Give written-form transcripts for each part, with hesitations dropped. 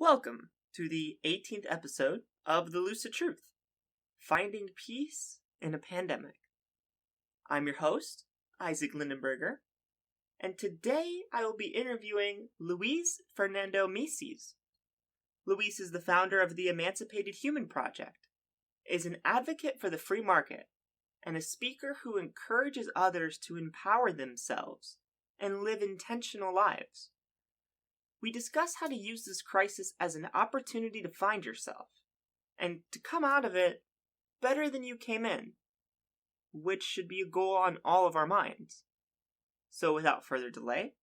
Welcome to the 18th episode of The Lucid Truth, Finding Peace in a Pandemic. I'm your host, Isaac Lindenberger, and today I will be interviewing Luis Fernando Mises. Luis is the founder of the Emancipated Human Project, is an advocate for the free market, and a speaker who encourages others to empower themselves and live intentional lives. We discuss how to use this crisis as an opportunity to find yourself, and to come out of it better than you came in, which should be a goal on all of our minds. So without further delay,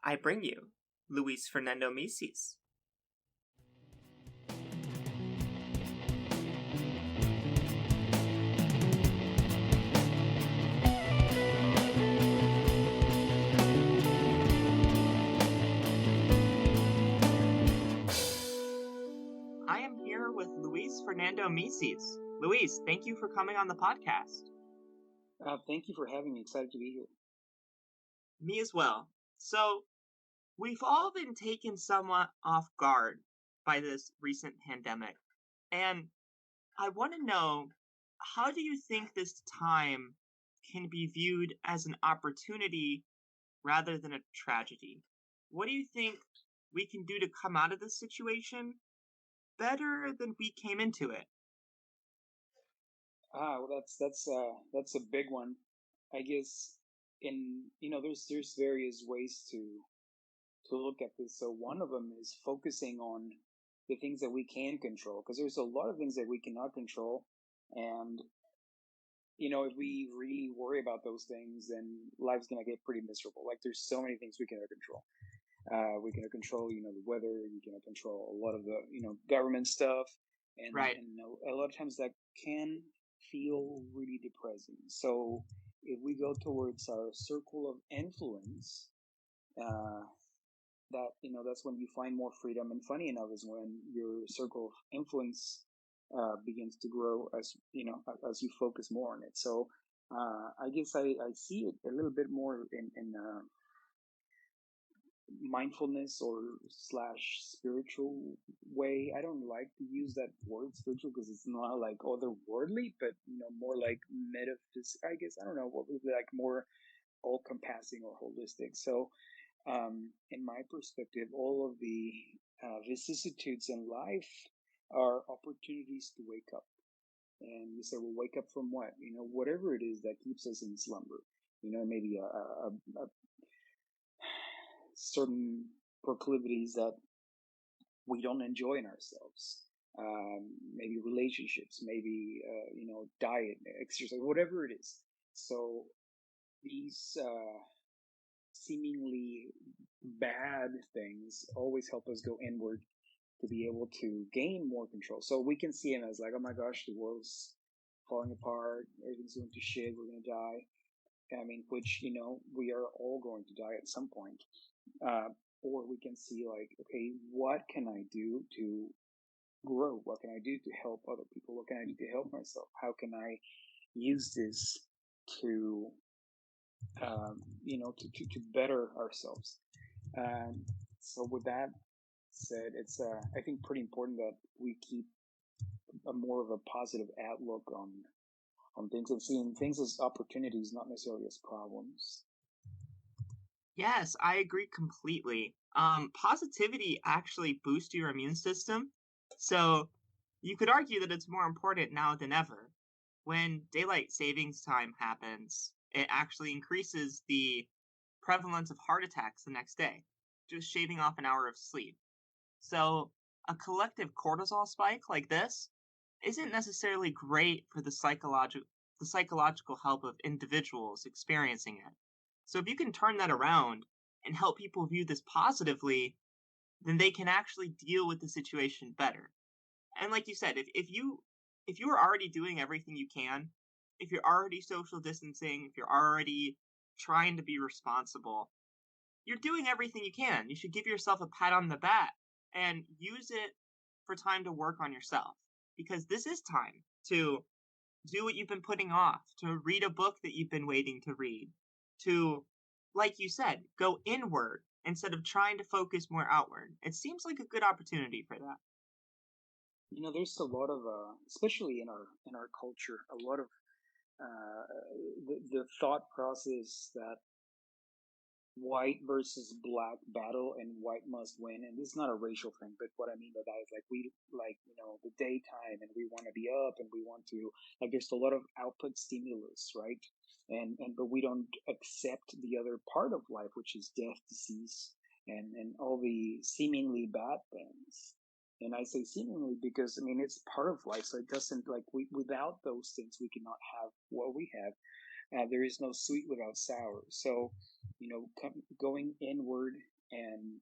I bring you Luis Fernando Mises. I am here with Luis Fernando Mises. Luis, thank you for coming on the podcast. Thank you for having me. Excited to be here. Me as well. So, we've all been taken somewhat off guard by this recent pandemic. And I want to know, how do you think this time can be viewed as an opportunity rather than a tragedy? What do you think we can do to come out of this situation better than we came into it? Well, that's a big one. I guess there's various ways to look at this. So one of them is focusing on the things that we can control, because there's a lot of things that we cannot control, and if we really worry about those things, then life's gonna get pretty miserable. Like there's so many things we cannot control. We can control, the weather. We can control a lot of the, government stuff, and Right. and a lot of times that can feel really depressing. So if we go towards our circle of influence, that's when you find more freedom. And funny enough, is when your circle of influence begins to grow as you focus more on it. So I guess I see it a little bit more in mindfulness or slash spiritual way. I don't like to use that word spiritual because it's not like otherworldly, but more like metaphysical. I guess I don't know what would be like more all-compassing or holistic. So, in my perspective, all of the vicissitudes in life are opportunities to wake up. And you say, well, wake up from what? Whatever it is that keeps us in slumber. Maybe a certain proclivities that we don't enjoy in ourselves. Maybe relationships, maybe, diet, exercise, whatever it is. So these seemingly bad things always help us go inward to be able to gain more control. So we can see them as like, oh my gosh, the world's falling apart, everything's going to shit, we're going to die. Which, we are all going to die at some point. Or we can see like, okay, what can I do to grow? What can I do to help other people? What can I do to help myself? How can I use this to, to better ourselves? So with that said, it's, I think pretty important that we keep a more of a positive outlook on things and seeing things as opportunities, not necessarily as problems. Yes, I agree completely. Positivity actually boosts your immune system, so you could argue that it's more important now than ever. When daylight savings time happens, it actually increases the prevalence of heart attacks the next day, just shaving off an hour of sleep. So a collective cortisol spike like this isn't necessarily great for the psychological health of individuals experiencing it. So if you can turn that around and help people view this positively, then they can actually deal with the situation better. And like you said, if you are already doing everything you can, if you're already social distancing, if you're already trying to be responsible, you're doing everything you can. You should give yourself a pat on the back and use it for time to work on yourself. Because this is time to do what you've been putting off, to read a book that you've been waiting to read, to, like you said, go inward instead of trying to focus more outward. It seems like a good opportunity for that. There's a lot of, especially in our culture, a lot of the thought process that white versus black battle and white must win. And this is not a racial thing, but what I mean by that is like we like, the daytime and we want to be up and we want to, like, there's a lot of output stimulus, right? And but we don't accept the other part of life, which is death, disease, and all the seemingly bad things. And I say seemingly because I mean it's part of life, so it doesn't, like, we without those things we cannot have what we have. There is no sweet without sour. So, going inward and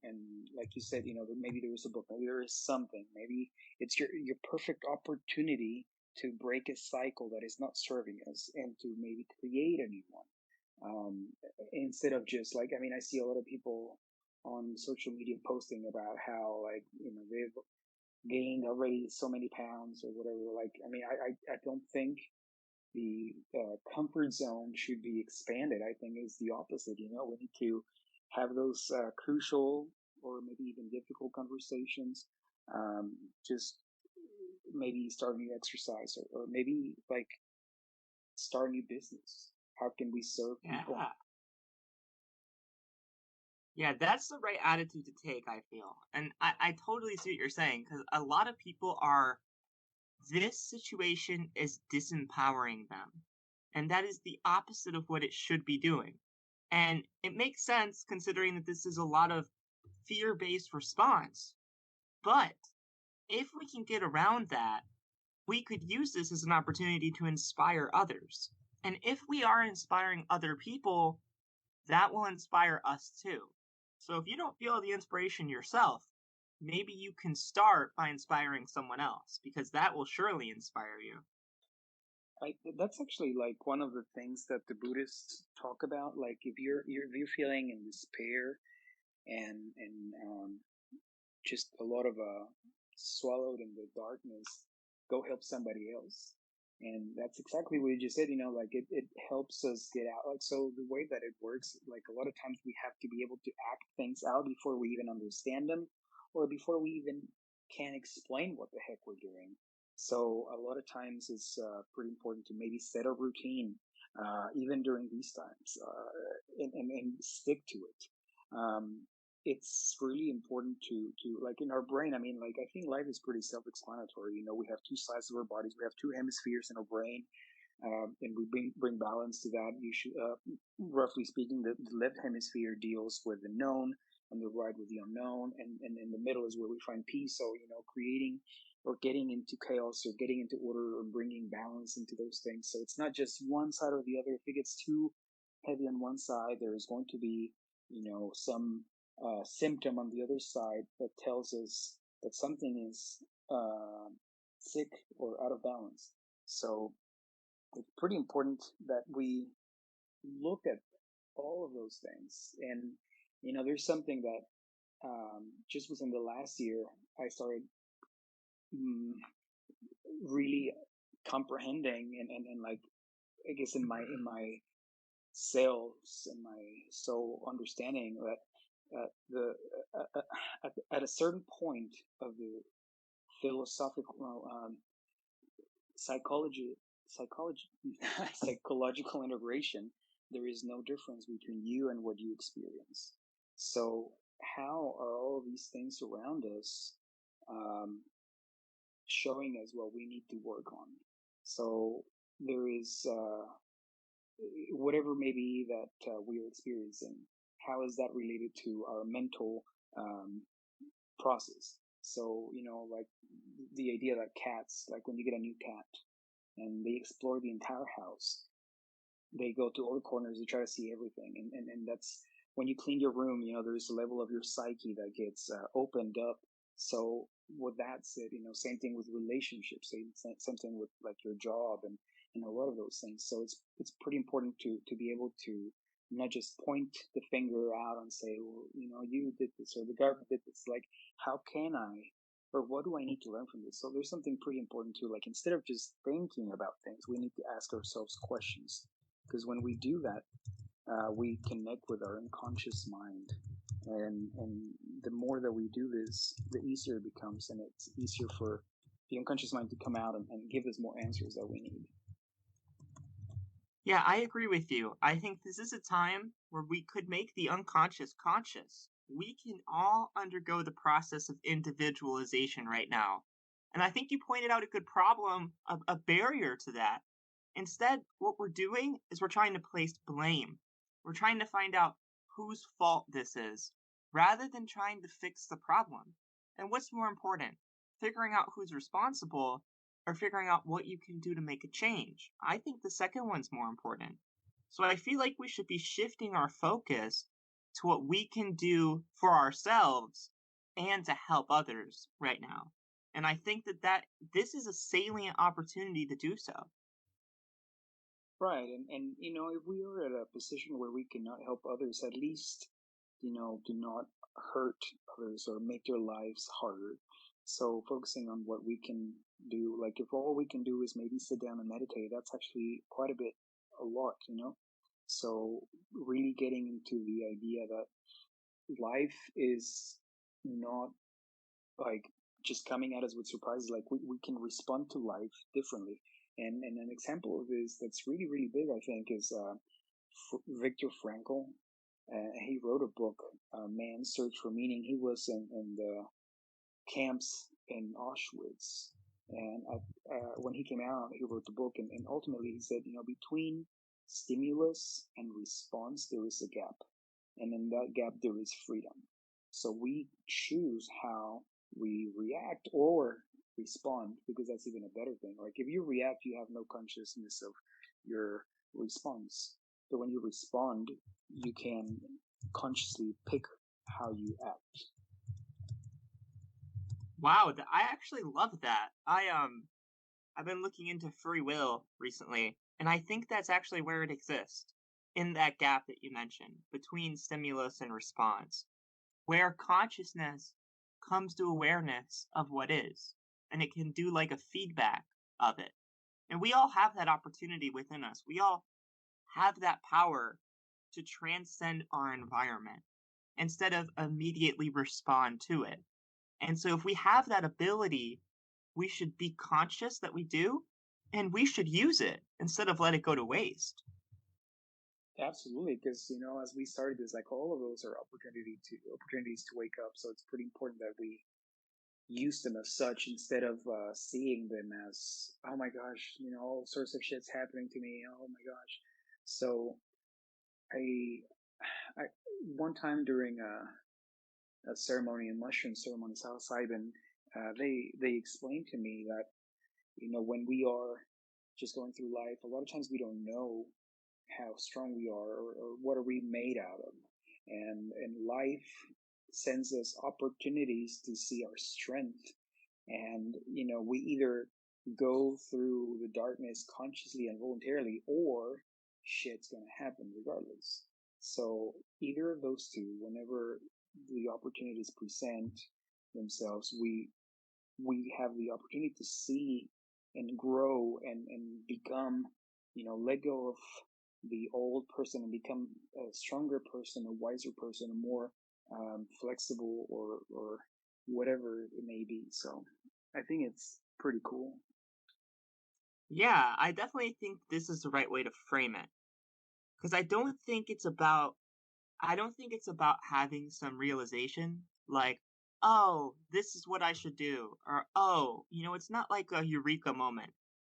like you said, maybe there is a book, maybe there is something, maybe it's your perfect opportunity to break a cycle that is not serving us and to maybe create a new one. Instead of just like, I mean, I see a lot of people on social media posting about how, like, they've gained already so many pounds or whatever. Like, I mean, I don't think the comfort zone should be expanded. I think it's the opposite. We need to have those crucial or maybe even difficult conversations. Just maybe start a new exercise, or maybe like start a new business. How can we serve people? Yeah. Yeah, that's the right attitude to take, I feel. And I totally see what you're saying, because a lot of people are, this situation is disempowering them. And that is the opposite of what it should be doing. And it makes sense considering that this is a lot of fear based response. But if we can get around that, we could use this as an opportunity to inspire others. And if we are inspiring other people, that will inspire us too. So if you don't feel the inspiration yourself, maybe you can start by inspiring someone else, because that will surely inspire you. That's actually like one of the things that the Buddhists talk about. Like if you're feeling in despair and just a lot of swallowed in the darkness, go help somebody else. And that's exactly what you just said. Like it helps us get out. Like, so the way that it works, like a lot of times we have to be able to act things out before we even understand them, or before we even can explain what the heck we're doing. So a lot of times it's pretty important to maybe set a routine, even during these times, and stick to it. It's really important to like in our brain. I mean, like, I think life is pretty self-explanatory. We have two sides of our bodies. We have two hemispheres in our brain, and we bring balance to that. You should, roughly speaking, the left hemisphere deals with the known, and the right with the unknown, and in the middle is where we find peace. So, creating or getting into chaos or getting into order or bringing balance into those things. So it's not just one side or the other. If it gets too heavy on one side, there is going to be, some symptom on the other side that tells us that something is sick or out of balance. So it's pretty important that we look at all of those things. And, there's something that just within the last year, I started really comprehending and like, I guess in my selves and my soul understanding that the at a certain point of the philosophical psychology psychology psychological integration, there is no difference between you and what you experience. So how are all of these things around us um, showing us what we need to work on? So there is whatever maybe that we are experiencing, how is that related to our mental um, process? So, like the idea that cats, like when you get a new cat and they explore the entire house, they go to all the corners, they try to see everything. And that's when you clean your room, there's a level of your psyche that gets opened up. So with that said, same thing with relationships, same thing with like your job and a lot of those things. So it's pretty important to be able to not just point the finger out and say, well, you did this or the government did this. Like, how can I, or what do I need to learn from this? So there's something pretty important too. Like, instead of just thinking about things, we need to ask ourselves questions, because when we do that, we connect with our unconscious mind. And the more that we do this, the easier it becomes, and it's easier for the unconscious mind to come out and give us more answers that we need. Yeah, I agree with you. I think this is a time where we could make the unconscious conscious. We can all undergo the process of individualization right now. And I think you pointed out a good problem, a barrier to that. Instead, what we're doing is we're trying to place blame. We're trying to find out whose fault this is, rather than trying to fix the problem. And what's more important, figuring out who's responsible or figuring out what you can do to make a change? I think the second one's more important. So I feel like we should be shifting our focus to what we can do for ourselves and to help others right now. And I think that this is a salient opportunity to do so. Right, and if we are at a position where we cannot help others, at least do not hurt others or make their lives harder. So focusing on what we can do, like if all we can do is maybe sit down and meditate, that's actually quite a lot. So really getting into the idea that life is not like just coming at us with surprises. Like we can respond to life differently. And an example of this that's really, really big, I think, is Viktor Frankl. He wrote a book, Man's Search for Meaning. He was in the camps in Auschwitz. And when he came out, he wrote the book. And ultimately, he said, between stimulus and response, there is a gap. And in that gap, there is freedom. So we choose how we react or respond, because that's even a better thing. Like if you react, you have no consciousness of your response. But when you respond, you can consciously pick how you act. Wow, I actually love that. I've been looking into free will recently, and I think that's actually where it exists, in that gap that you mentioned between stimulus and response, where consciousness comes to awareness of what is, and it can do like a feedback of it. And we all have that opportunity within us. We all have that power to transcend our environment instead of immediately respond to it. And so if we have that ability, we should be conscious that we do, and we should use it instead of let it go to waste. Absolutely, because as we started this, like all of those are opportunities to wake up. So it's pretty important that we use them as such instead of seeing them as, oh my gosh, all sorts of shit's happening to me. Oh my gosh. So I, I one time during a ceremony, a mushroom ceremony, psilocybin, they explained to me that when we are just going through life, a lot of times we don't know how strong we are, or what are we made out of, and life sends us opportunities to see our strength. And we either go through the darkness consciously and voluntarily, or shit's gonna happen regardless. So either of those two, whenever the opportunities present themselves, we have the opportunity to see and grow and become, let go of the old person and become a stronger person, a wiser person, a more flexible, or whatever it may be. So I think it's pretty cool. Yeah, I definitely think this is the right way to frame it. Because I don't think it's about having some realization like, oh, this is what I should do. Or, oh, it's not like a eureka moment.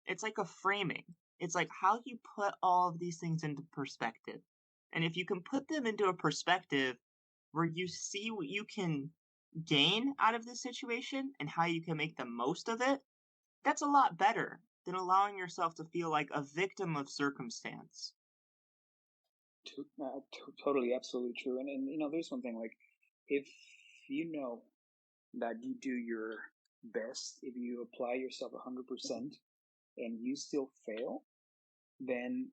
It's like a framing. It's like how you put all of these things into perspective. And if you can put them into a perspective where you see what you can gain out of this situation and how you can make the most of it, that's a lot better than allowing yourself to feel like a victim of circumstance. Totally, absolutely true. And there's one thing, like, if you know that you do your best, if you apply yourself 100% and you still fail, then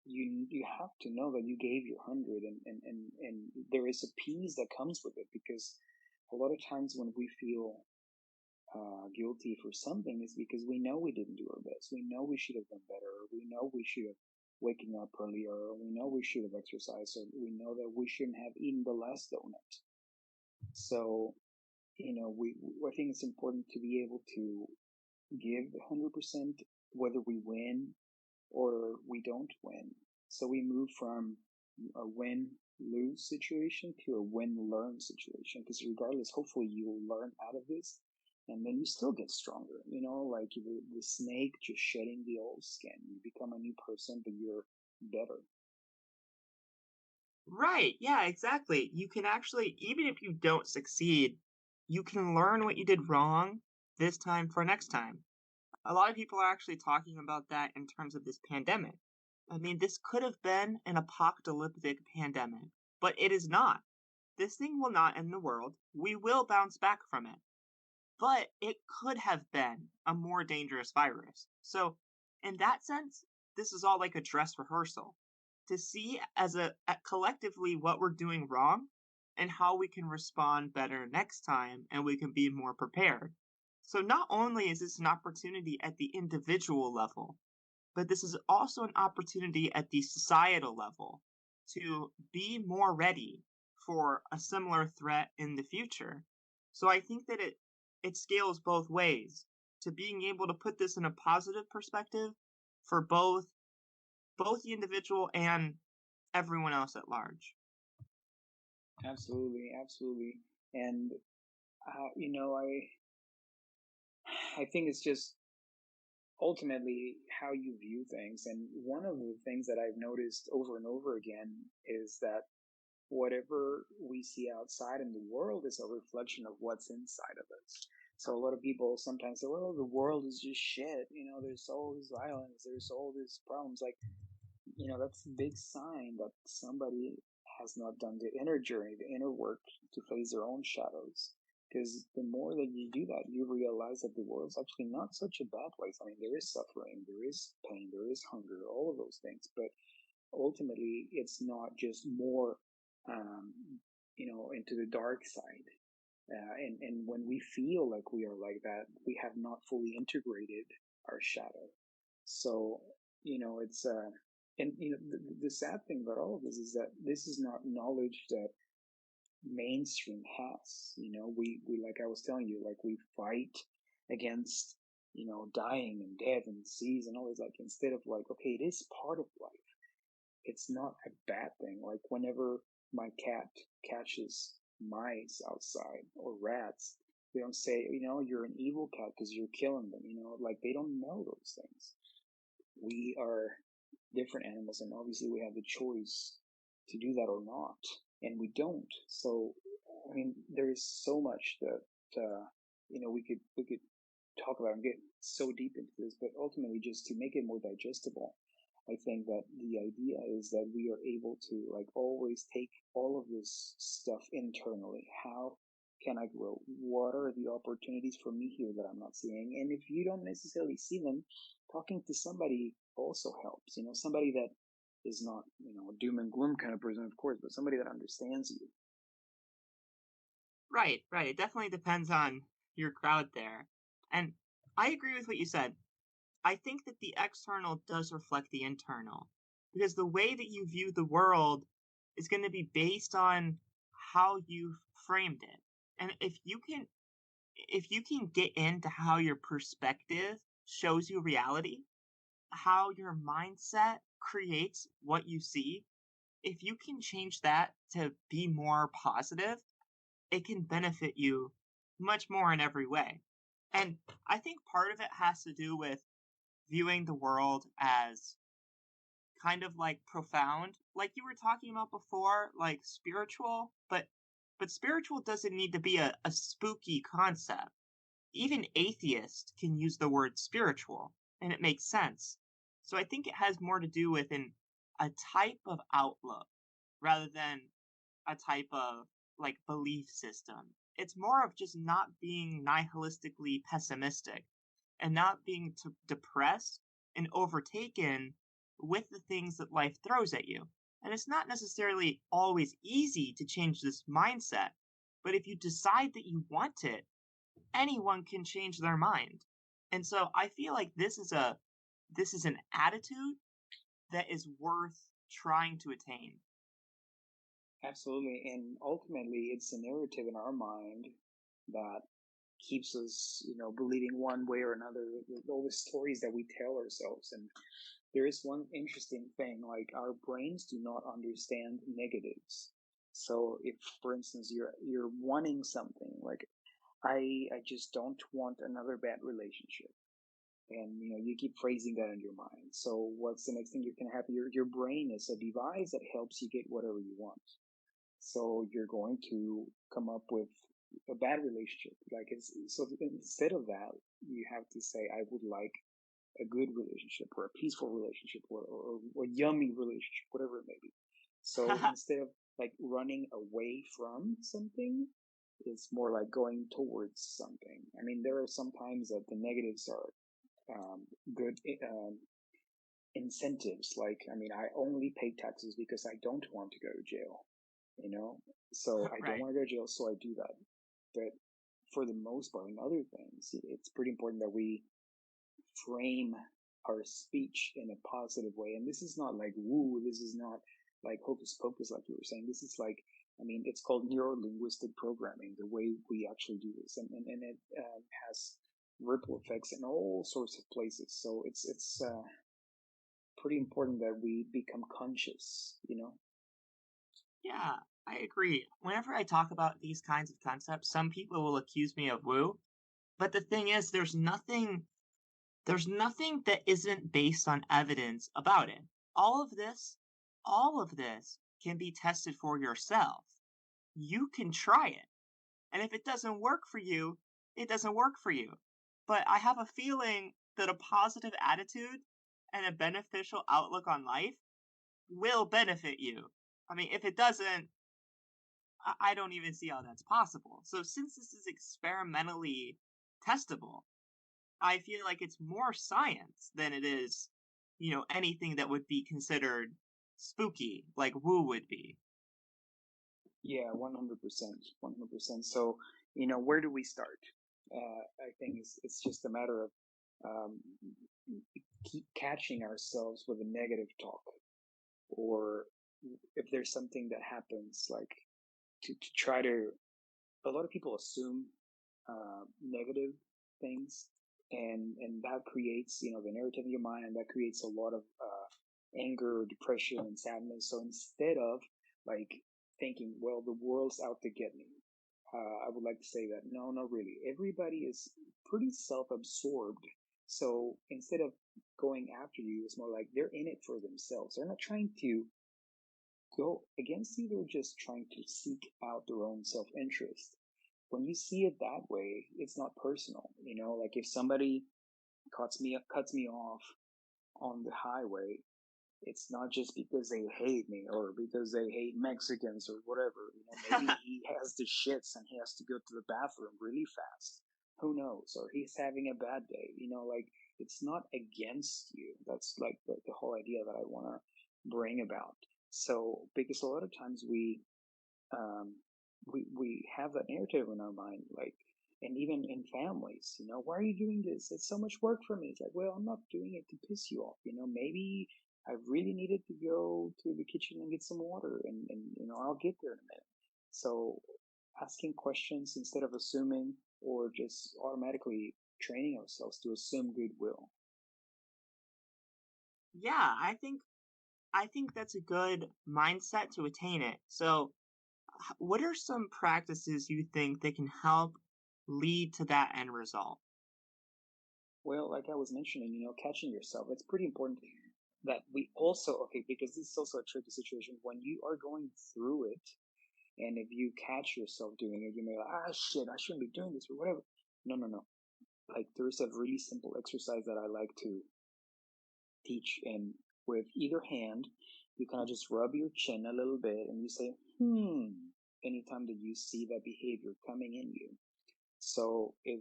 you have to know that you gave your 100, and there is a peace that comes with it, because a lot of times when we feel guilty for something is because we know we didn't do our best, we know we should have done better, or we know we should have waking up earlier, or we know we should have exercised, or we know that we shouldn't have eaten the last donut. So, I think it's important to be able to give 100% whether we win or we don't win. So we move from a win lose situation to a win learn situation, because regardless, hopefully you will learn out of this and then you still get stronger. Like the snake just shedding the old skin. You become a new person, but you're better. Right. Yeah, exactly. You can actually, even if you don't succeed, you can learn what you did wrong this time for next time. A lot of people are actually talking about that in terms of this pandemic. I mean, this could have been an apocalyptic pandemic, but it is not. This thing will not end the world. We will bounce back from it. But it could have been a more dangerous virus. So, in that sense, this is all like a dress rehearsal to see as collectively what we're doing wrong and how we can respond better next time and we can be more prepared. So, not only is this an opportunity at the individual level, but this is also an opportunity at the societal level to be more ready for a similar threat in the future. So I think that it scales both ways to being able to put this in a positive perspective for both the individual and everyone else at large. Absolutely, absolutely. And I think it's just ultimately how you view things. And one of the things that I've noticed over and over again is that whatever we see outside in the world is a reflection of what's inside of us. So a lot of people sometimes say, well, the world is just shit. There's all this violence, there's all these problems. Like, that's a big sign that somebody has not done the inner journey, the inner work to face their own shadows. Because the more that you do that, you realize that the world's actually not such a bad place. I mean, there is suffering, there is pain, there is hunger, all of those things. But ultimately, it's not just more, um, into the dark side. And when we feel like we are like that, we have not fully integrated our shadow. So, it's, and the sad thing about all of this is that this is not knowledge that mainstream has. We like I was telling you, like we fight against, dying and death and disease and all this. Like instead of like, okay, it is part of life. It's not a bad thing. Like whenever my cat catches mice outside or rats, they don't say, you're an evil cat because you're killing them. Like they don't know those things. We are different animals, and obviously we have the choice to do that or not, and we don't. So, I mean, there is so much that we could talk about and get so deep into this, but ultimately, just to make it more digestible, I think that the idea is that we are able to like always take all of this stuff internally. How can I grow? What are the opportunities for me here that I'm not seeing? And if you don't necessarily see them, talking to somebody also helps. Somebody that is not, doom and gloom kind of person, of course, but somebody that understands you. Right, right. It definitely depends on your crowd there. And I agree with what you said. I think that the external does reflect the internal because the way that you view the world is going to be based on how you've framed it. And if you can get into how your perspective shows you reality, how your mindset creates what you see, if you can change that to be more positive, it can benefit you much more in every way. And I think part of it has to do with viewing the world as kind of like profound, like you were talking about before, like spiritual, but spiritual doesn't need to be a spooky concept. Even atheists can use the word spiritual, and it makes sense. So I think it has more to do with a type of outlook rather than a type of like belief system. It's more of just not being nihilistically pessimistic and not being depressed and overtaken with the things that life throws at you. And it's not necessarily always easy to change this mindset, but if you decide that you want it, anyone can change their mind. And so I feel like this is an attitude that is worth trying to attain. Absolutely. And ultimately, it's a narrative in our mind that keeps us, believing one way or another, all the stories that we tell ourselves. And there is one interesting thing, like our brains do not understand negatives. So if, for instance, you're wanting something, like I just don't want another bad relationship. And you keep phrasing that in your mind. So what's the next thing you can have? Your brain is a device that helps you get whatever you want. So you're going to come up with a bad relationship. So instead of that, you have to say, I would like a good relationship or a peaceful relationship or yummy relationship, whatever it may be. So instead of like running away from something, it's more like going towards something. I mean, there are some times that the negatives are good incentives. Like, I mean, I only pay taxes because I don't want to go to jail, you know? So I don't Right. want to go to jail, so I do that. But for the most part, in other things, it's pretty important that we frame our speech in a positive way. And this is not like woo, this is not like hocus pocus, like you were saying. This is like, I mean, it's called neuro linguistic programming, the way we actually do this. And it has ripple effects in all sorts of places. So it's pretty important that we become conscious. Yeah, I agree. Whenever I talk about these kinds of concepts, some people will accuse me of woo, but the thing is there's nothing that isn't based on evidence about it. All of this, all of this can be tested for yourself. You can try it. And if it doesn't work for you, it doesn't work for you. But I have a feeling that a positive attitude and a beneficial outlook on life will benefit you. I mean, if it doesn't, I don't even see how that's possible. So, since this is experimentally testable, I feel like it's more science than it is, anything that would be considered spooky, like woo would be. Yeah, 100%, 100%. So, where do we start? I think it's just a matter of um, keep catching ourselves with a negative talk, or if there's something that happens, like to try to. A lot of people assume negative things, and that creates, the narrative in your mind, and that creates a lot of anger, depression, and sadness. So instead of like thinking, well, the world's out to get me, I would like to say that no, not really. Everybody is pretty self-absorbed. So instead of going after you, it's more like they're in it for themselves. They're not trying to go against you. They're just trying to seek out their own self-interest. When you see it that way, it's not personal. Like if somebody cuts me off on the highway, it's not just because they hate me or because they hate Mexicans or whatever. Maybe he has the shits and he has to go to the bathroom really fast. Who knows? Or he's having a bad day. Like it's not against you. That's like the whole idea that I want to bring about. So because a lot of times um, we have that narrative in our mind, like, and even in families, why are you doing this? It's so much work for me. It's like, well, I'm not doing it to piss you off. Maybe I really needed to go to the kitchen and get some water, and I'll get there in a minute. So asking questions instead of assuming, or just automatically training ourselves to assume goodwill. Yeah, I think that's a good mindset to attain it. So, what are some practices you think that can help lead to that end result? Well, like I was mentioning, catching yourself, it's pretty important that we also, okay, because this is also a tricky situation when you are going through it. And if you catch yourself doing it, you may like, shit, I shouldn't be doing this or whatever. No, no, no. Like there's a really simple exercise that I like to teach. And with either hand, you kind of just rub your chin a little bit and you say, anytime that you see that behavior coming in you. So if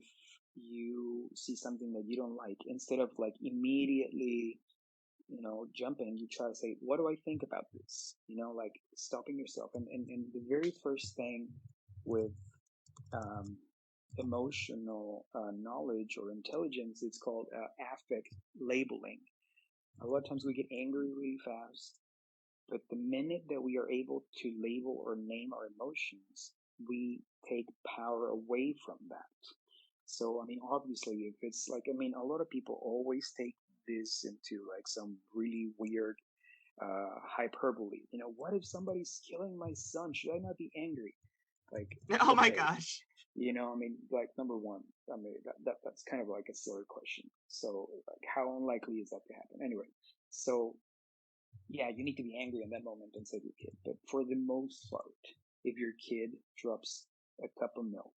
you see something that you don't like, instead of like immediately, jumping, you try to say, what do I think about this? Like stopping yourself. And the very first thing with um, emotional knowledge or intelligence, it's called affect labeling. A lot of times we get angry really fast, but the minute that we are able to label or name our emotions, we take power away from that. So, I mean, obviously, if it's like, I mean, a lot of people always take this into like some really weird hyperbole. You know, what if somebody's killing my son? Should I not be angry? Like, Oh my okay, gosh. you know, I mean, like number one, I mean, that's kind of like a silly question. So, like, how unlikely is that to happen? Anyway, so yeah, you need to be angry in that moment and save your kid. But for the most part, if your kid drops a cup of milk,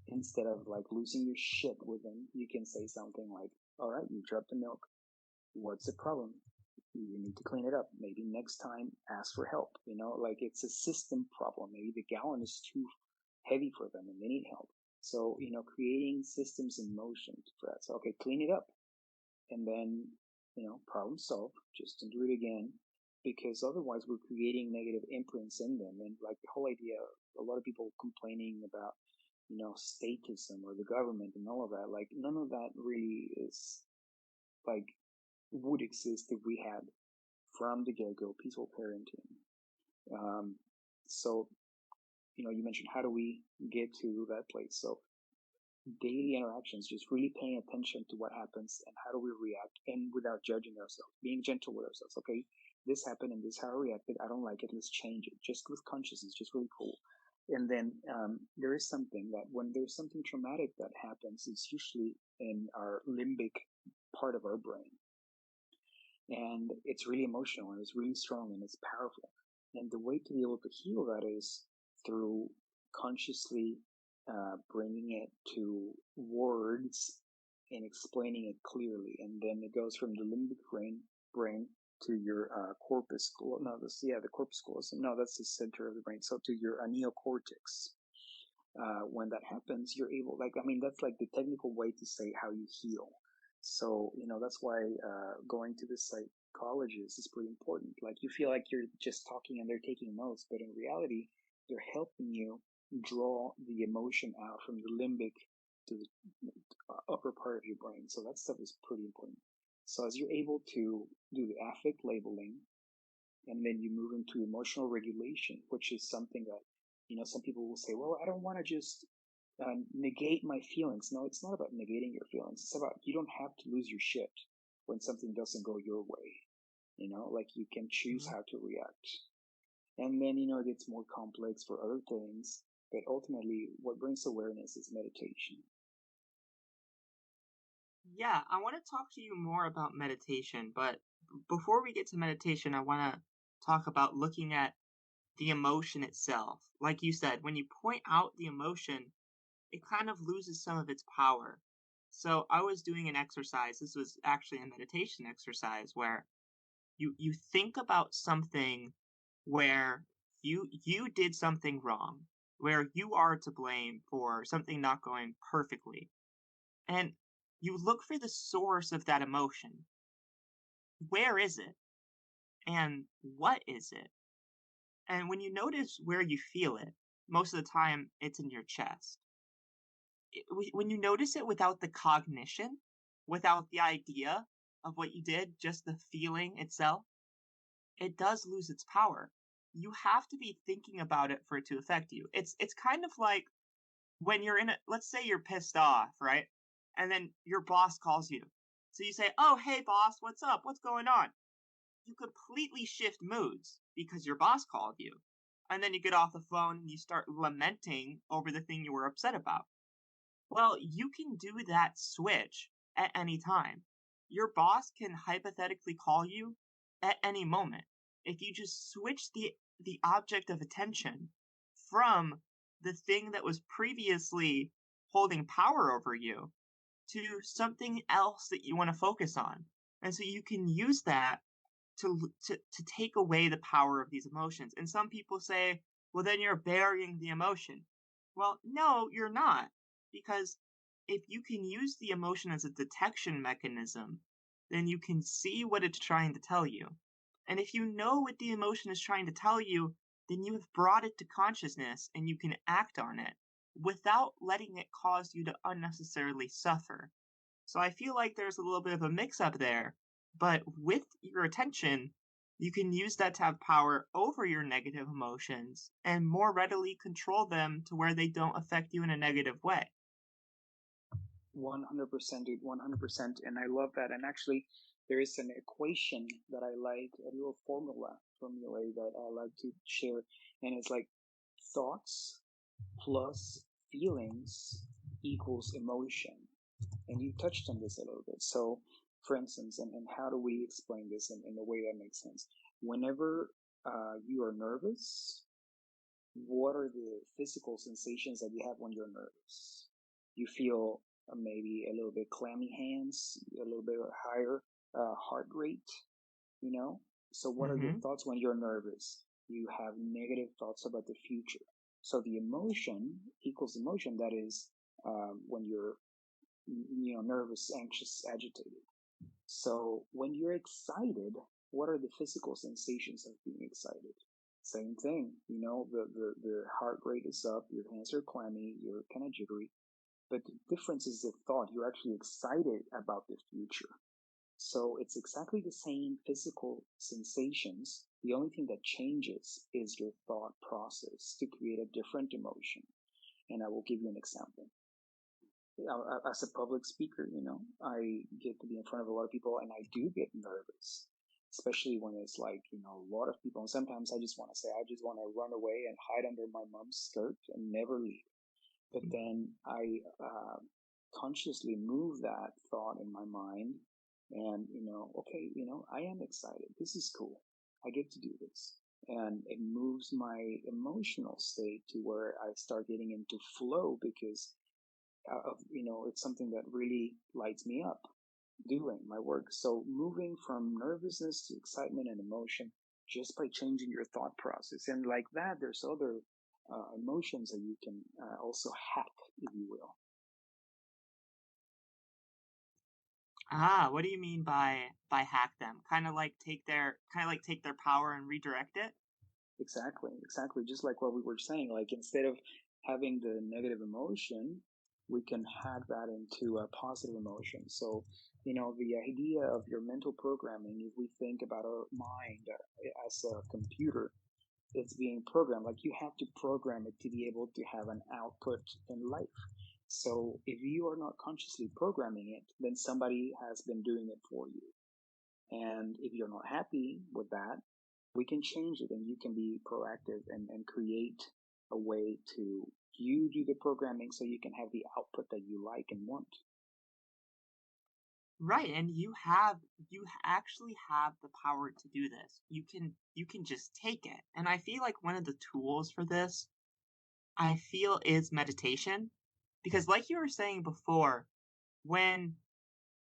instead of like losing your shit with them, you can say something like, all right, you dropped the milk. What's the problem? You need to clean it up. Maybe next time ask for help. You know, like it's a system problem. Maybe the gallon is too heavy for them and they need help. So, you know, creating systems in motion for that. So, okay, clean it up. And then, you know, problem solved. Just don't do it again. Because otherwise we're creating negative imprints in them. And like the whole idea, a lot of people complaining about, you know, statism or the government and all of that, like none of that really is like would exist if we had from the get-go peaceful parenting. Um, so, you know, you mentioned how do we get to that place? So daily interactions, just really paying attention to what happens and how do we react, and without judging ourselves, being gentle with ourselves. Okay, this happened and this is how I reacted. I don't like it. Let's change it. Just with consciousness, just really cool. And then there is something that when there's something traumatic that happens, it's usually in our limbic part of our brain, and it's really emotional and it's really strong and it's powerful. And the way to be able to heal that is through consciously bringing it to words and explaining it clearly. And then it goes from the limbic brain to your corpus. No, the corpus callosum. No, that's the center of the brain. So to your neocortex. When that happens, you're able, like, I mean, that's like the technical way to say how you heal. So, you know, that's why going to the psychologist is pretty important. Like, you feel like you're just talking and they're taking notes, but in reality, they're helping you draw the emotion out from the limbic to the upper part of your brain. So that stuff is pretty important. So as you're able to do the affect labeling, and then you move into emotional regulation, which is something that, you know, some people will say, well, I don't want to just negate my feelings. No, it's not about negating your feelings. It's about you don't have to lose your shit when something doesn't go your way. You know, like you can choose Mhm. how to react. And then, you know, it gets more complex for other things. But ultimately, what brings awareness is meditation. Yeah, I want to talk to you more about meditation, but before we get to meditation, I want to talk about looking at the emotion itself. Like you said, when you point out the emotion, it kind of loses some of its power. So I was doing an exercise. This was actually a meditation exercise where you think about something where you did something wrong, where you are to blame for something not going perfectly. And you look for the source of that emotion. Where is it? And what is it? And when you notice where you feel it, most of the time it's in your chest. When you notice it without the cognition, without the idea of what you did, just the feeling itself, it does lose its power. You have to be thinking about it for it to affect you. It's kind of like when you're in a, let's say you're pissed off, right? And then your boss calls you. So you say, "Oh, hey boss, what's up? What's going on?" You completely shift moods because your boss called you. And then you get off the phone and you start lamenting over the thing you were upset about. Well, you can do that switch at any time. Your boss can hypothetically call you at any moment. If you just switch the object of attention from the thing that was previously holding power over you to something else that you want to focus on. And so you can use that to take away the power of these emotions. And some people say, well, then you're burying the emotion. Well, no, you're not. Because if you can use the emotion as a detection mechanism, then you can see what it's trying to tell you. And if you know what the emotion is trying to tell you, then you have brought it to consciousness and you can act on it without letting it cause you to unnecessarily suffer. So I feel like there's a little bit of a mix up there But with your attention, you can use that to have power over your negative emotions and more readily control them to where they don't affect you in a negative way. 100%, dude, 100%. And I love that. And actually, there is an equation that I like, a little formula that I like to share. And it's like thoughts plus feelings equals emotion. And you touched on this a little bit. So, for instance, and how do we explain this in a way that makes sense? Whenever you are nervous, what are the physical sensations that you have when you're nervous? You feel maybe a little bit clammy hands, a little bit higher heart rate, you know? So, what are the Hmm. thoughts when you're nervous? You have negative thoughts about the future. So, the emotion equals emotion. That is when you're, nervous, anxious, agitated. So, when you're excited, what are the physical sensations of being excited? Same thing, the heart rate is up, your hands are clammy, you're kind of jittery. But the difference is the thought. You're actually excited about the future. So it's exactly the same physical sensations. The only thing that changes is your thought process to create a different emotion. And I will give you an example. As a public speaker, I get to be in front of a lot of people and I do get nervous, especially when it's like, a lot of people. And sometimes I just want to say, I just want to run away and hide under my mom's skirt and never leave. But then I consciously move that thought in my mind and, okay, I am excited. This is cool. I get to do this. And it moves my emotional state to where I start getting into flow because it's something that really lights me up doing my work. So moving from nervousness to excitement and emotion just by changing your thought process. And like that, there's other emotions that you can also hack, if you will. Ah, what do you mean by hack them? Kind of like take their power and redirect it? Exactly, exactly. Just like what we were saying, like instead of having the negative emotion, we can hack that into a positive emotion. So, the idea of your mental programming, if we think about our mind as a computer, it's being programmed. Like you have to program it to be able to have an output in life. So if you are not consciously programming it, then somebody has been doing it for you. And if you're not happy with that, we can change it and you can be proactive and create a way to you do the programming so you can have the output that you like and want. Right, and actually have the power to do this. You can just take it. And I feel like one of the tools for this, I feel, is meditation. Because like you were saying before, when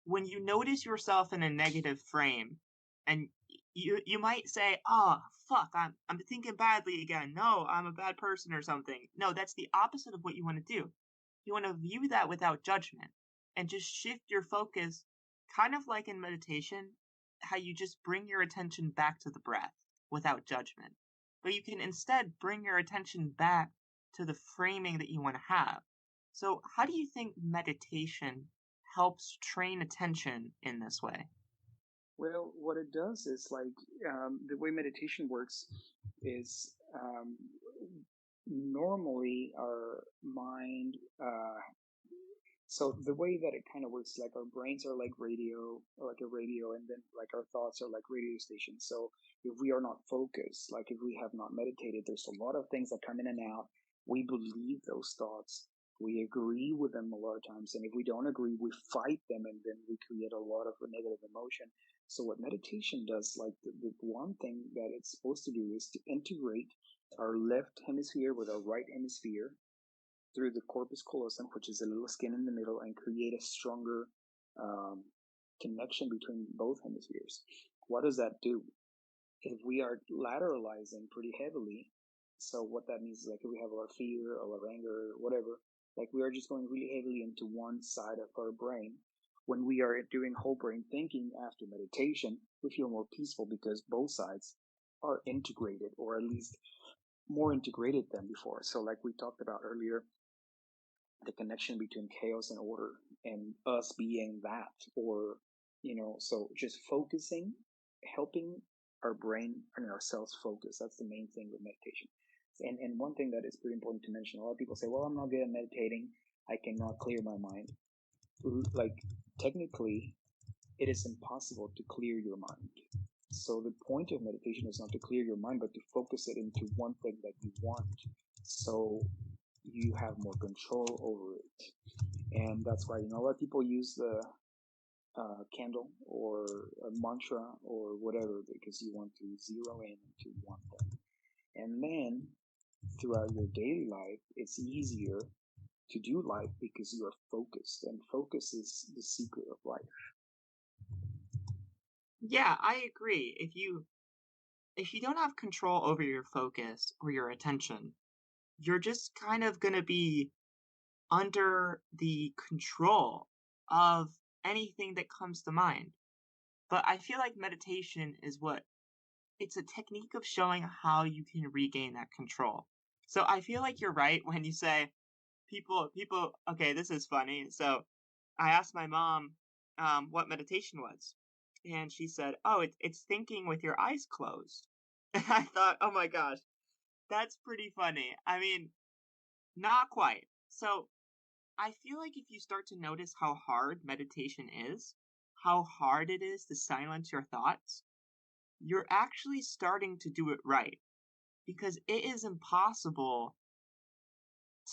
when you notice yourself in a negative frame and you might say, "Oh, fuck, I'm thinking badly again. No, I'm a bad person or something." No, that's the opposite of what you want to do. You want to view that without judgment and just shift your focus, kind of like in meditation, how you just bring your attention back to the breath without judgment. But you can instead bring your attention back to the framing that you want to have. So, how do you think meditation helps train attention in this way? Well, what it does is like the way meditation works is normally our mind so the way that it kind of works is like our brains are like radio, or like a radio, and then like our thoughts are like radio stations. So if we are not focused, like if we have not meditated, there's a lot of things that come in and out. We believe those thoughts. We agree with them a lot of times. And if we don't agree, we fight them and then we create a lot of negative emotion. So what meditation does, like the one thing that it's supposed to do is to integrate our left hemisphere with our right hemisphere through the corpus callosum, which is a little skin in the middle, and create a stronger um, connection between both hemispheres. What does that do? If we are lateralizing pretty heavily, so what that means is like if we have a lot of fear or a lot of anger or whatever, like we are just going really heavily into one side of our brain. When we are doing whole brain thinking after meditation, we feel more peaceful because both sides are integrated, or at least more integrated than before. So like we talked about earlier, the connection between chaos and order and us being that, or So just focusing, helping our brain and ourselves focus. That's the main thing with meditation. And one thing that is pretty important to mention, a lot of people say, well, I'm not good at meditating, I cannot clear my mind. Like, technically, it is impossible to clear your mind. So the point of meditation is not to clear your mind, but to focus it into one thing that you want, so you have more control over it. And that's why, a lot of people use the candle or a mantra or whatever, because you want to zero in into one thing. And then throughout your daily life, it's easier to do life because you are focused, and focus is the secret of life. Yeah, I agree. If you don't have control over your focus or your attention, you're just kind of going to be under the control of anything that comes to mind. But I feel like meditation is it's a technique of showing how you can regain that control. So I feel like you're right when you say okay, this is funny. So I asked my mom what meditation was, and she said, "Oh, it's thinking with your eyes closed." And I thought, "Oh my gosh, that's pretty funny." I mean, not quite. So I feel like if you start to notice how hard meditation is, how hard it is to silence your thoughts, you're actually starting to do it right, because it is impossible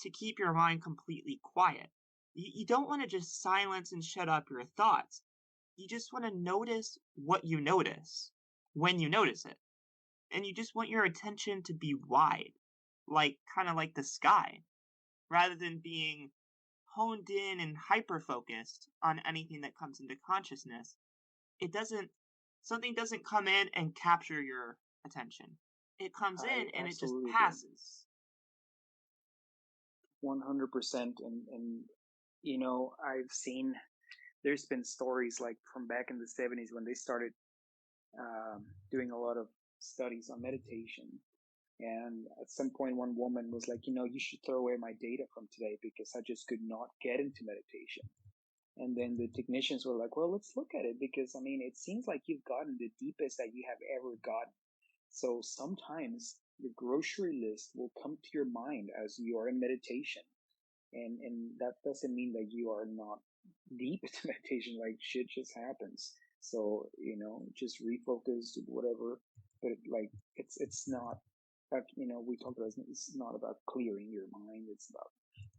to keep your mind completely quiet. You don't want to just silence and shut up your thoughts. You just want to notice what you notice when you notice it. And you just want your attention to be wide, like kind of like the sky, rather than being honed in and hyper focused on anything that comes into consciousness. It doesn't, something doesn't come in and capture your attention. It comes in I and it just absolutely agree. passes. 100%. And I've seen, there's been stories like from back in the 70s when they started doing a lot of studies on meditation. And at some point, one woman was like, you should throw away my data from today because I just could not get into meditation. And then the technicians were like, well, let's look at it, because I mean, it seems like you've gotten the deepest that you have ever gotten. So sometimes the grocery list will come to your mind as you are in meditation. And that doesn't mean that you are not deep into meditation. Like, shit just happens. So just refocus, whatever. But like, it's not like, we talked about, it's not about clearing your mind, it's about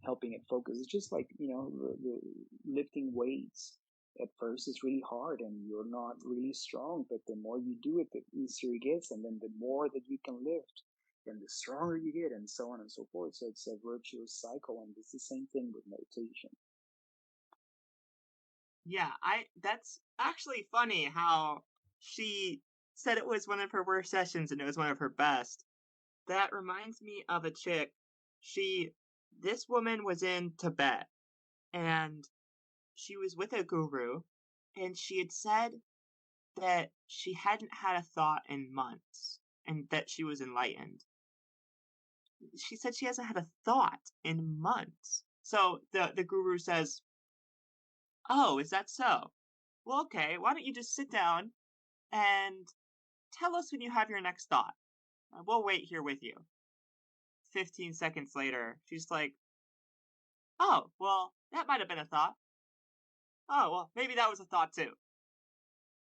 helping it focus. It's just like, the lifting weights. At first it's really hard and you're not really strong, but the more you do it, the easier it gets, and then the more that you can lift, and the stronger you get, and so on and so forth. So it's a virtuous cycle, and it's the same thing with meditation. Yeah, that's actually funny how she said it was one of her worst sessions and it was one of her best. That reminds me of a chick. She this woman was in Tibet and she was with a guru, and she had said that she hadn't had a thought in months and that she was enlightened. She said she hasn't had a thought in months. So the guru says, "Oh, is that so? Well, okay, why don't you just sit down and tell us when you have your next thought. We'll wait here with you." 15 seconds later, she's like, "Oh, well, that might have been a thought. Oh, well, maybe that was a thought too."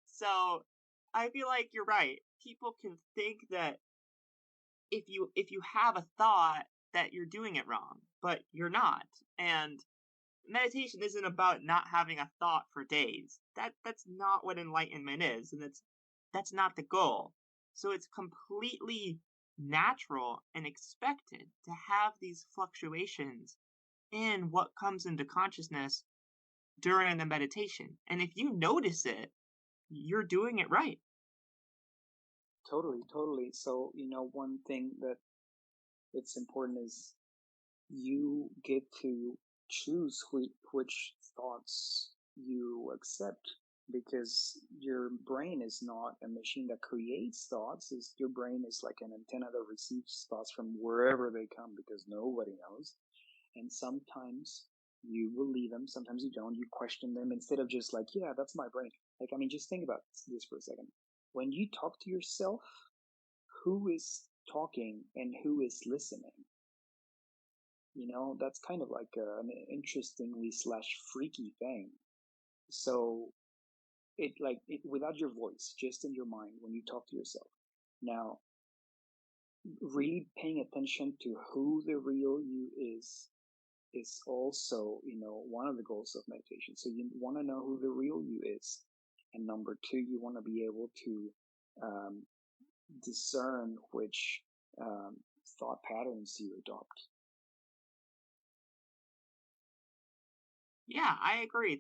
So I feel like you're right. People can think that if you have a thought that you're doing it wrong, but you're not. And meditation isn't about not having a thought for days. That's not what enlightenment is, and that's not the goal. So it's completely natural and expected to have these fluctuations in what comes into consciousness during the meditation. And if you notice it, you're doing it right. Totally, totally. So one thing that it's important is you get to choose which thoughts you accept, because your brain is not a machine that creates thoughts. Your brain is like an antenna that receives thoughts from wherever they come, because nobody knows. And sometimes you believe them, sometimes you don't. You question them instead of just like, yeah, that's my brain. Like, I mean, just think about this for a second. When you talk to yourself, who is talking and who is listening? That's kind of like an interestingly slash freaky thing. So without your voice, just in your mind when you talk to yourself. Now, really paying attention to who the real you is also, one of the goals of meditation. So you want to know who the real you is. And number two, you want to be able to um, discern which thought patterns you adopt. Yeah, I agree.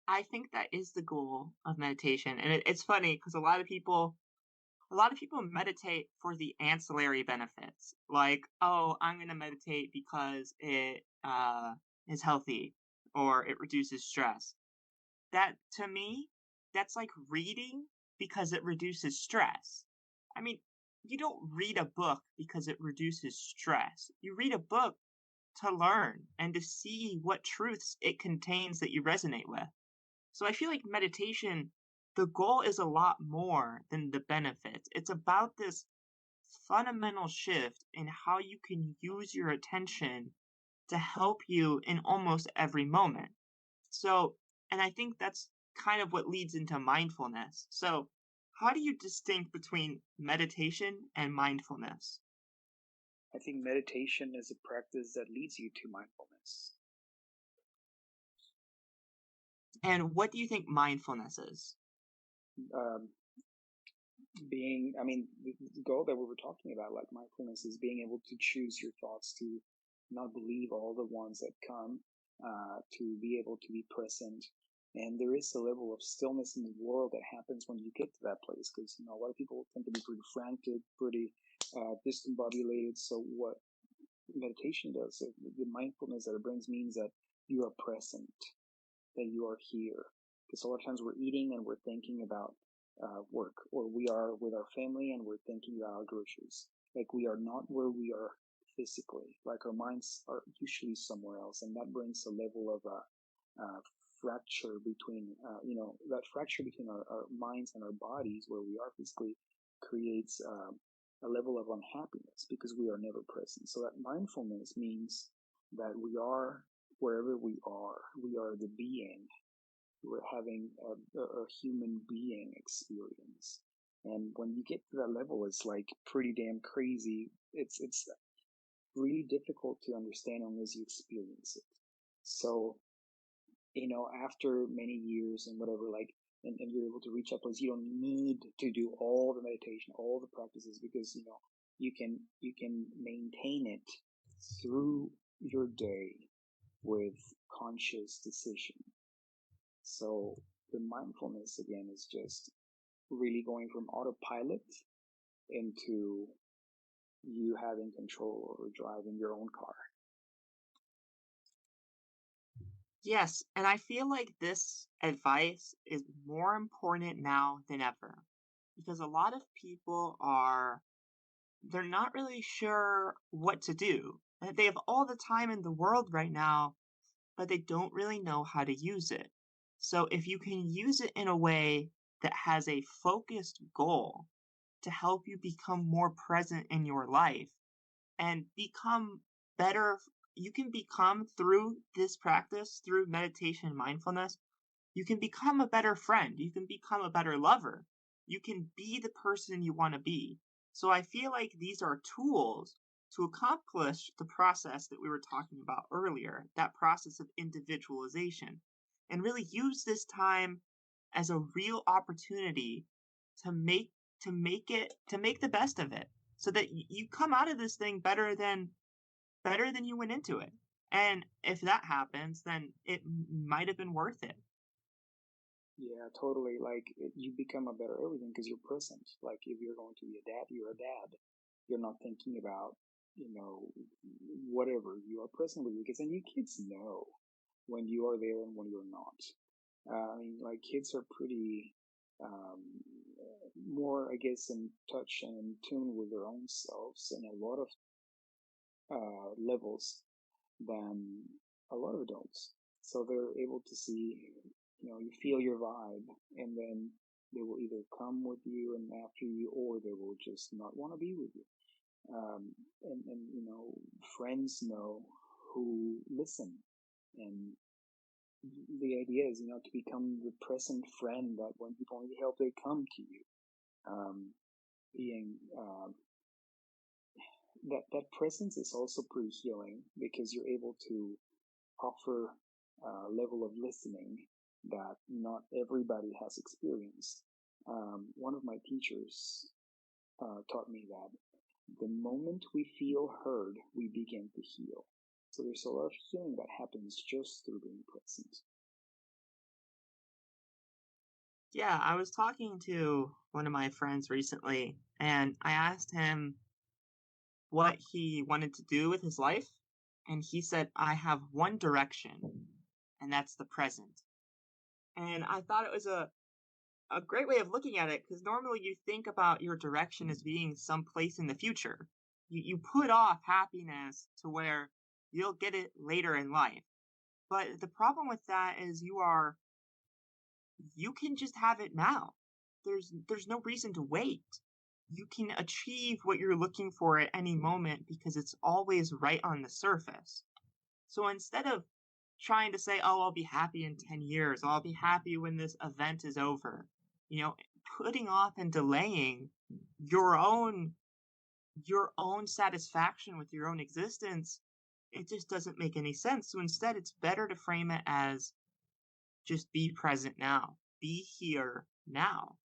I think that is the goal of meditation. And it's funny because a lot of people meditate for the ancillary benefits. Like, oh, I'm going to meditate because it is healthy or it reduces stress. That, to me, that's like reading because it reduces stress. I mean, you don't read a book because it reduces stress. You read a book to learn and to see what truths it contains that you resonate with. So I feel like meditation, the goal is a lot more than the benefits. It's about this fundamental shift in how you can use your attention to help you in almost every moment. So, and I think that's kind of what leads into mindfulness. So, how do you distinct between meditation and mindfulness? I think meditation is a practice that leads you to mindfulness. And what do you think mindfulness is? Um, I mean, the goal that we were talking about, like mindfulness, is being able to choose your thoughts, to not believe all the ones that come, to be able to be present. And there is a level of stillness in the world that happens when you get to that place, because a lot of people tend to be pretty frantic, pretty discombobulated. So what meditation does, the mindfulness that it brings, means that you are present, that you are here. Because a lot of times we're eating and we're thinking about work, or we are with our family and we're thinking about our groceries. Like, we are not where we are physically. Like, our minds are usually somewhere else, and that brings a level of fracture between, that fracture between our minds and our bodies, where we are physically, creates a level of unhappiness because we are never present. So that mindfulness means that we are wherever we are. We are the being. We're having a human being experience. And when you get to that level, it's like pretty damn crazy. It's really difficult to understand unless you experience it. So, after many years and whatever, like, and you're able to reach that place, you don't need to do all the meditation, all the practices, because, you can maintain it through your day with conscious decision. So the mindfulness, again, is just really going from autopilot into you having control over driving your own car. Yes, and I feel like this advice is more important now than ever because a lot of people they're not really sure what to do. They have all the time in the world right now, but they don't really know how to use it. So if you can use it in a way that has a focused goal to help you become more present in your life and become better, you can become through this practice, through meditation and mindfulness, you can become a better friend. You can become a better lover. You can be the person you want to be. So I feel like these are tools to accomplish the process that we were talking about earlier, that process of individualization, and really use this time as a real opportunity to make the best of it so that you come out of this thing better than you went into it. And if that happens, then it might have been worth it. Yeah, totally. Like, you become a better everything because you're present. Like, if you're going to be a dad, you're a dad. You're not thinking about, whatever. You are present with your kids, and your kids know when you are there and when you're not. I mean, like, kids are pretty um, more, I guess, in touch and in tune with their own selves in a lot of levels than a lot of adults. So they're able to see, you feel your vibe, and then they will either come with you and after you, or they will just not want to be with you. And friends know who listen, and the idea is, to become the present friend that when people need help, they come to you. Um, being that presence is also pretty healing because you're able to offer a level of listening that not everybody has experienced. One of my teachers taught me that the moment we feel heard, we begin to heal. So there's a lot of healing that happens just through being present. Yeah, I was talking to one of my friends recently, and I asked him what he wanted to do with his life, and he said, I have one direction, and that's the present. And I thought it was a great way of looking at it, because normally you think about your direction as being someplace in the future. You put off happiness to where you'll get it later in life. But the problem with that is you can just have it now. There's no reason to wait. You can achieve what you're looking for at any moment because it's always right on the surface. So instead of trying to say, oh, I'll be happy in 10 years, I'll be happy when this event is over, putting off and delaying your own satisfaction with your own existence, it just doesn't make any sense. So instead, it's better to frame it as just be present now, be here now.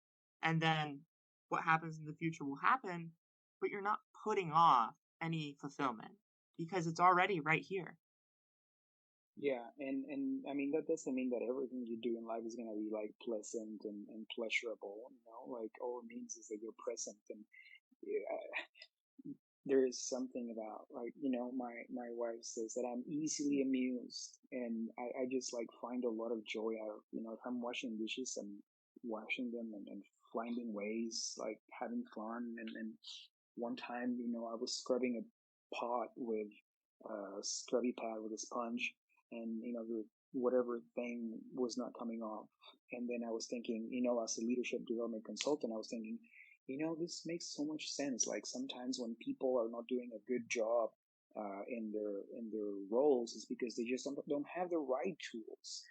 And then what happens in the future will happen, but you're not putting off any fulfillment because it's already right here. Yeah, and I mean that doesn't mean that everything you do in life is gonna be like pleasant and pleasurable. Like all it means is that you're present, and there is something about, like, my wife says that I'm easily amused, and I just like find a lot of joy out of, if I'm washing dishes, I'm washing them and finding ways, like having fun. And one time, I was scrubbing a pot with a scrubby pad with a sponge, and whatever thing was not coming off. And then I was thinking, as a leadership development consultant, I was thinking, this makes so much sense. Like sometimes when people are not doing a good job in their roles, is because they just don't have the right tools.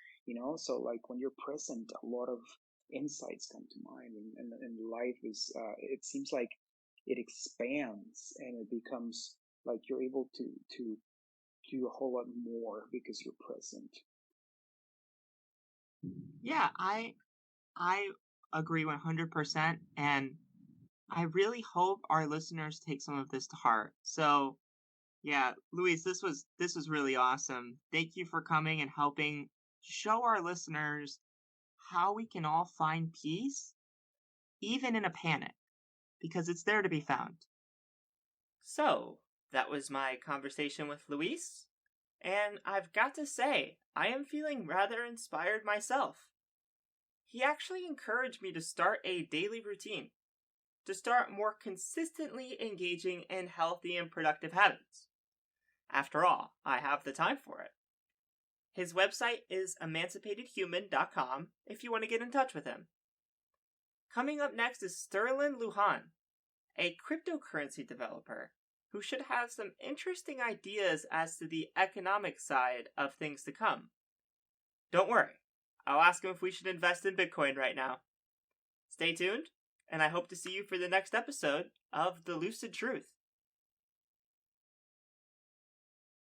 So like when you're present, a lot of insights come to mind, and life is. It seems like it expands and it becomes like you're able to do a whole lot more because you're present. Yeah, I agree 100%, and I really hope our listeners take some of this to heart. So, yeah, Luis, this was really awesome. Thank you for coming and helping show our listeners how we can all find peace, even in a panic, because it's there to be found. So, that was my conversation with Luis, and I've got to say, I am feeling rather inspired myself. He actually encouraged me to start a daily routine, to start more consistently engaging in healthy and productive habits. After all, I have the time for it. His website is emancipatedhuman.com if you want to get in touch with him. Coming up next is Sterling Lujan, a cryptocurrency developer who should have some interesting ideas as to the economic side of things to come. Don't worry, I'll ask him if we should invest in Bitcoin right now. Stay tuned, and I hope to see you for the next episode of The Lucid Truth.